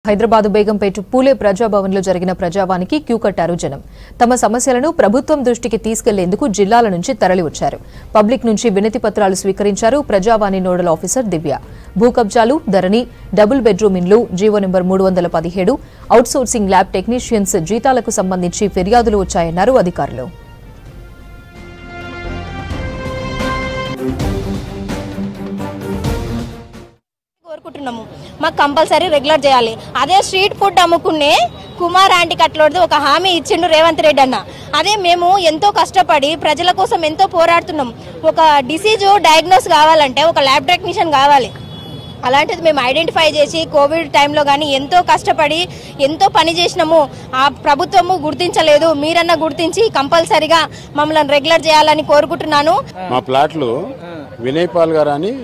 హైదరాబాద్ బేగంపేట పూలే ప్రజాభవన్లో జరిగిన ప్రజావానికి క్యూ కట్టారు జనం. తమ సమస్యలను ప్రభుత్వం దృష్టికి తీసుకెళ్లేందుకు జిల్లాల నుంచి తరలివచ్చారు. పబ్లిక్ నుంచి వినతి పత్రాలు స్వీకరించారు ప్రజావాణి నోడల్ ఆఫీసర్ దివ్య. భూ కబ్జాలు, ధరణి, డబుల్ బెడ్రూమ్ ఇండ్లు, GO number 317, outsourcing lab technicians జీతాలకు సంబంధించి ఫిర్యాదులు వచ్చాయన్నారు అధికారులు. మాకు కంపల్సరీ రెగ్యులర్ చేయాలి. అదే స్ట్రీట్ ఫుడ్ అమ్ముకునే కుమార్ ఆంటీ కట్లోది ఒక హామీ ఇచ్చిండు రేవంత్ రెడ్డి అన్న. అదే మేము ఎంతో కష్టపడి ప్రజల కోసం ఎంతో పోరాడుతున్నాం. ఒక డిసీజ్ డయాగ్నోస్ కావాలంటే ఒక ల్యాబ్ టెక్నీషియన్ కావాలి. అలాంటిది మేము ఐడెంటిఫై చేసి కోవిడ్ టైంలో కానీ ఎంతో కష్టపడి ఎంతో పని చేసినాము. ఆ ప్రభుత్వము గుర్తించలేదు. మీరన్నా గుర్తించి కంపల్సరీగా మమ్మల్ని రెగ్యులర్ చేయాలని కోరుకుంటున్నాను. మా ప్లాట్లు వినయ్ పాల్ గారు అని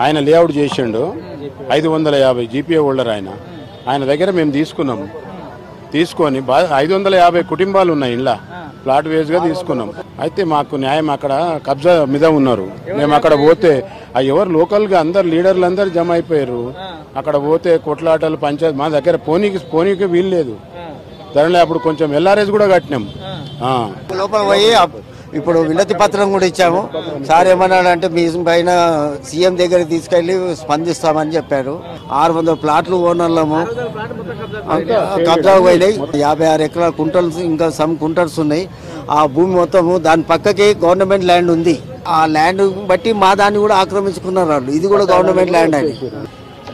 ఆయన లేఅవుట్ చేసిండు. 550 జీపీఏ హోల్డర్ ఆయన దగ్గర మేము తీసుకున్నాము. తీసుకొని 550 కుటుంబాలు ఉన్నాయి ఇలా ప్లాట్ వేస్గా తీసుకున్నాం. అయితే మాకు న్యాయం అక్కడ కబ్జా మీద ఉన్నారు. మేము అక్కడ పోతే ఎవరు లోకల్గా అందరు లీడర్లు అందరు జమ అయిపోయారు. అక్కడ పోతే కొట్లాటలు పంచాయతీ మా దగ్గర పోనీకి వీలు లేదు. దానిలో అప్పుడు కొంచెం ఎల్ఆర్ఎస్ కూడా కట్టినాం. లోపల పోయి ఇప్పుడు వినతి పత్రం కూడా ఇచ్చాము. సార్ ఏమన్నాడంటే మీ పైన సీఎం దగ్గరికి తీసుకెళ్లి స్పందిస్తామని చెప్పారు. 600 ప్లాట్లు ఓనర్లము కబ్జా పోయినాయి. 56 ఎకరాల కుంటల్స్ ఇంకా సమ్ కుంటల్స్ ఉన్నాయి. ఆ భూమి మొత్తము దాని పక్కకి గవర్నమెంట్ ల్యాండ్ ఉంది. ఆ ల్యాండ్ బట్టి మా దాన్ని కూడా ఆక్రమించుకున్నారు వాళ్ళు. ఇది కూడా గవర్నమెంట్ ల్యాండ్ అని.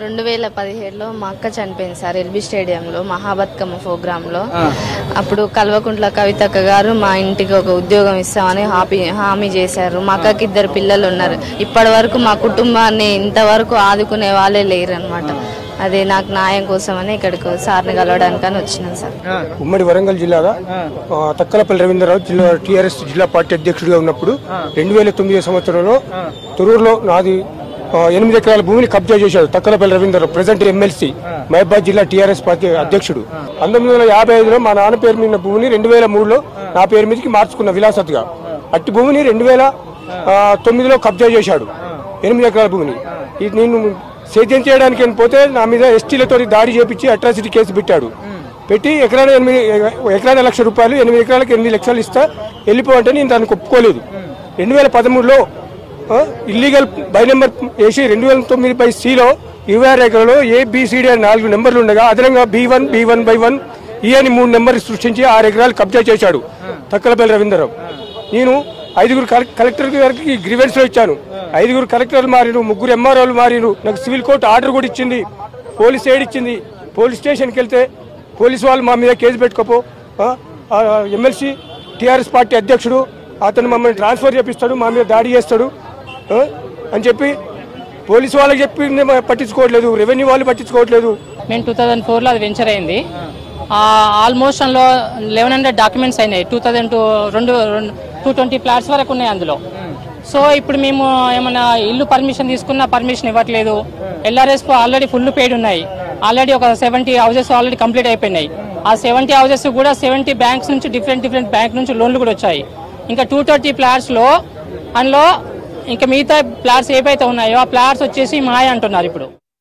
2017లో మా అక్క చనిపోయింది సార్ ఎల్బీ స్టేడియంలో మహాబతుకమ్మ ప్రోగ్రాంలో. అప్పుడు కల్వకుంట్ల కవితక్క గారు మా ఇంటికి ఒక ఉద్యోగం ఇస్తామని హామీ చేశారు. మా అక్కకి 2 పిల్లలు ఉన్నారు. ఇప్పటి వరకు మా కుటుంబాన్ని ఇంతవరకు ఆదుకునే వాళ్ళే లేరు అనమాట. అదే నాకు న్యాయం కోసమని ఇక్కడికి సార్ని కలవడానికని వచ్చినాను సార్. ఉమ్మడి వరంగల్ జిల్లాలో తక్కలపల్లి రవీంద్రరావు జిల్లా టీఆర్ఎస్ జిల్లా పార్టీ అధ్యక్షుడిగా ఉన్నప్పుడు 2009 సంవత్సరంలో తొరూరులో నాది 8 ఎకరాల భూమిని కబ్జా చేశాడు తక్కలపల్లి రవీంద్రరావు, ప్రెసెంట్ ఎమ్మెల్సీ, మహబాద్ జిల్లా టీఆర్ఎస్ పార్టీ అధ్యక్షుడు. 1955లో మా నాన్న పేరు మీద భూమిని 2003లో నా పేరు మీదకి మార్చుకున్న విలాసత్గా. అట్టి భూమిని 2009లో కబ్జా చేశాడు 8 ఎకరాల భూమిని. నేను సేద్యం చేయడానికి పోతే నా మీద ఎస్టీలతో దాడి చేపించి అట్రాసిటీ కేసు పెట్టి ఎకరానికి 1 లక్ష రూపాయలు, 8 ఎకరాలకు 8 లక్షలు ఇస్తా వెళ్ళిపోవంటే నేను దానికి ఒప్పుకోలేదు. 2013లో ఇల్లీగల్ బై నెంబర్ వేసి 2009/Cలో 26 ఎకరాలు ABCD అని 4 నెంబర్లు ఉండగా అదనంగా B1, B1/1 E అని 3 నెంబర్లు సృష్టించి 6 ఎకరాలు కబ్జా చేశాడు తక్కలపల్లి రవీంద్రరావు. నేను 5 కలెక్టర్ గారికి గ్రీవెన్స్లో ఇచ్చాను. 5 కలెక్టర్లు మారిను, 3 MROలు మారిను. నాకు సివిల్ కోర్టు ఆర్డర్ కూడా ఇచ్చింది, పోలీస్ ఎయిడ్ ఇచ్చింది. పోలీస్ స్టేషన్కి వెళ్తే పోలీసు వాళ్ళు మా మీద కేసు పెట్టుకోపో, ఎమ్మెల్సీ టీఆర్ఎస్ పార్టీ అధ్యక్షుడు అతను మమ్మల్ని ట్రాన్స్ఫర్ చేపిస్తాడు, మా మీద దాడి చేస్తాడు అని చెప్పి పోలీసు వాళ్ళకి చెప్పి పట్టించుకోవట్లేదు, రెవెన్యూ వాళ్ళు పట్టించుకోవట్లేదు. మేము 2004లో అది వెంచర్ అయింది. ఆల్మోస్ట్ అందులో 1100 డాక్యుమెంట్స్ అయినాయి. 220 ఫ్లాట్స్ వరకు ఉన్నాయి అందులో. సో ఇప్పుడు మేము ఏమన్నా ఇల్లు పర్మిషన్ తీసుకున్నా పర్మిషన్ ఇవ్వట్లేదు. ఎల్ఆర్ఎస్ ఆల్రెడీ ఫుల్ పెయిడ్ ఉన్నాయి. ఆల్రెడీ ఒక 70 హౌసెస్ ఆల్రెడీ కంప్లీట్ అయిపోయినాయి. ఆ 70 హౌసెస్ కూడా 70 బ్యాంక్స్ నుంచి డిఫరెంట్ బ్యాంక్ నుంచి లోన్లు కూడా వచ్చాయి. ఇంకా 230 ఫ్లాట్స్లో అందులో ఇంకా మిగతా ఫ్లాట్స్ ఏవైతే ఉన్నాయో ఆ ఫ్లాట్స్ వచ్చేసి మాయ అంటున్నారు ఇప్పుడు.